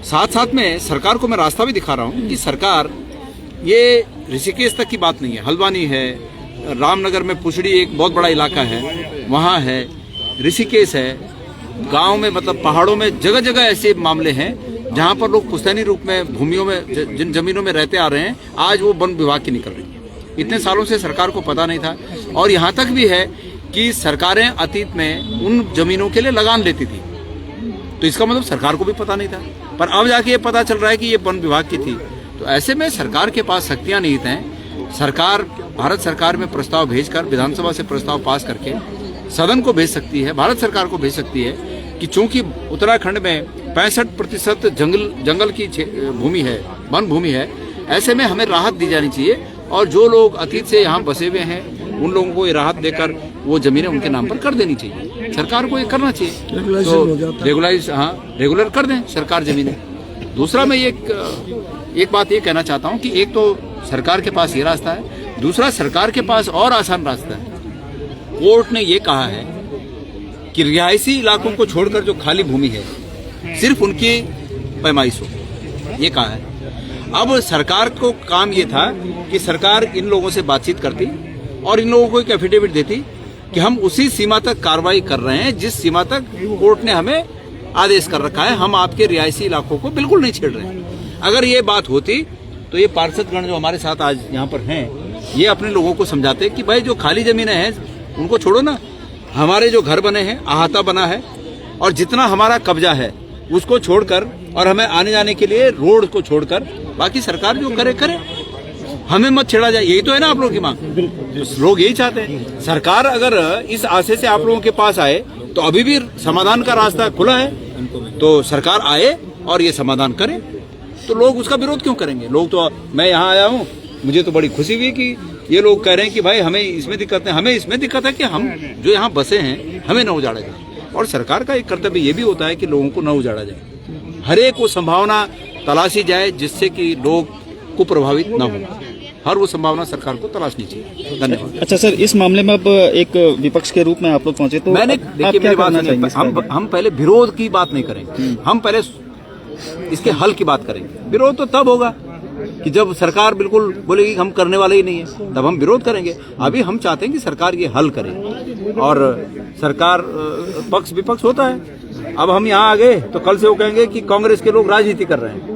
साथ साथ में सरकार को मैं रास्ता भी दिखा रहा हूँ कि सरकार ये ऋषिकेश तक की बात नहीं है, हल्द्वानी है, रामनगर में पुछड़ी एक बहुत बड़ा इलाका है, वहाँ है, ऋषिकेश है, गांव में मतलब पहाड़ों में जगह जगह ऐसे मामले हैं जहां पर लोग पुश्तैनी रूप में भूमियों में जिन जमीनों में रहते आ रहे हैं, आज वो वन विभाग की निकल रही है। इतने सालों से सरकार को पता नहीं था और यहाँ तक भी है कि सरकारें अतीत में उन जमीनों के लिए लगान लेती थी, तो इसका मतलब सरकार को भी पता नहीं था, पर अब जाके ये पता चल रहा है कि ये वन विभाग की थी। तो ऐसे में सरकार के पास शक्तियां निहित हैं। सरकार भारत सरकार में प्रस्ताव भेजकर विधानसभा से प्रस्ताव पास करके सदन को भेज सकती है, भारत सरकार को भेज सकती है कि चूंकि उत्तराखंड में 65% जंगल की भूमि है, वन भूमि है, ऐसे में हमें राहत दी जानी चाहिए और जो लोग अतीत से यहाँ बसे हुए हैं उन लोगों को ये राहत देकर वो जमीनें उनके नाम पर कर देनी चाहिए। सरकार को ये करना चाहिए, तो रेगुलर कर दें सरकार जमीनें। दूसरा मैं एक बात ये कहना चाहता हूँ कि एक तो सरकार के पास ये रास्ता है, दूसरा सरकार के पास और आसान रास्ता है। कोर्ट ने ये कहा है कि रिहायशी इलाकों को छोड़कर जो खाली भूमि है सिर्फ उनकी पैमाइश हो, ये कहा है। अब सरकार को काम ये था कि सरकार इन लोगों से बातचीत करती और इन लोगों को एक एफिडेविट देती कि हम उसी सीमा तक कार्रवाई कर रहे हैं जिस सीमा तक कोर्ट ने हमें आदेश कर रखा है, हम आपके रिहायशी इलाकों को बिल्कुल नहीं छेड़ रहे हैं। अगर ये बात होती तो ये पार्षदगण जो हमारे साथ आज यहाँ पर हैं, ये अपने लोगों को समझाते कि भाई जो खाली जमीनें हैं उनको छोड़ो ना, हमारे जो घर बने हैं, अहाता बना है और जितना हमारा कब्जा है उसको छोड़कर और हमें आने जाने के लिए रोड को छोड़कर बाकी सरकार जो करे करे, हमें मत छेड़ा जाए। यही तो है ना आप लोगों की मांग, लोग यही चाहते हैं। सरकार अगर इस आशय से आप लोगों के पास आए तो अभी भी समाधान का रास्ता खुला है, तो सरकार आए और ये समाधान करे, तो लोग उसका विरोध क्यों करेंगे। लोग तो, मैं यहाँ आया हूँ, मुझे तो बड़ी खुशी हुई कि ये लोग कह रहे हैं कि भाई हमें इसमें दिक्कत है, हमें इसमें दिक्कत है कि हम जो यहाँ बसे हैं हमें न उजाड़ा जाए। और सरकार का एक कर्तव्य ये भी होता है कि लोगों को न उजाड़ा जाए, हर एक वो संभावना तलाशी जाए जिससे कि लोग को प्रभावित न हो, हर वो संभावना सरकार को तलाशनी चाहिए। धन्यवाद। अच्छा सर, इस मामले में अब एक विपक्ष के रूप में आप लोग पहुंचे, तो मैंने देखिए मेरी बात नहीं, हम पहले विरोध की बात नहीं करेंगे, हम पहले इसके हल की बात करेंगे। विरोध तो तब होगा कि जब सरकार बिल्कुल बोलेगी हम करने वाले ही नहीं है, तब हम विरोध करेंगे। अभी हम चाहते हैं कि सरकार ये हल करे और सरकार पक्ष विपक्ष होता है। अब हम यहाँ आ गए तो कल से वो कहेंगे कि कांग्रेस के लोग राजनीति कर रहे हैं।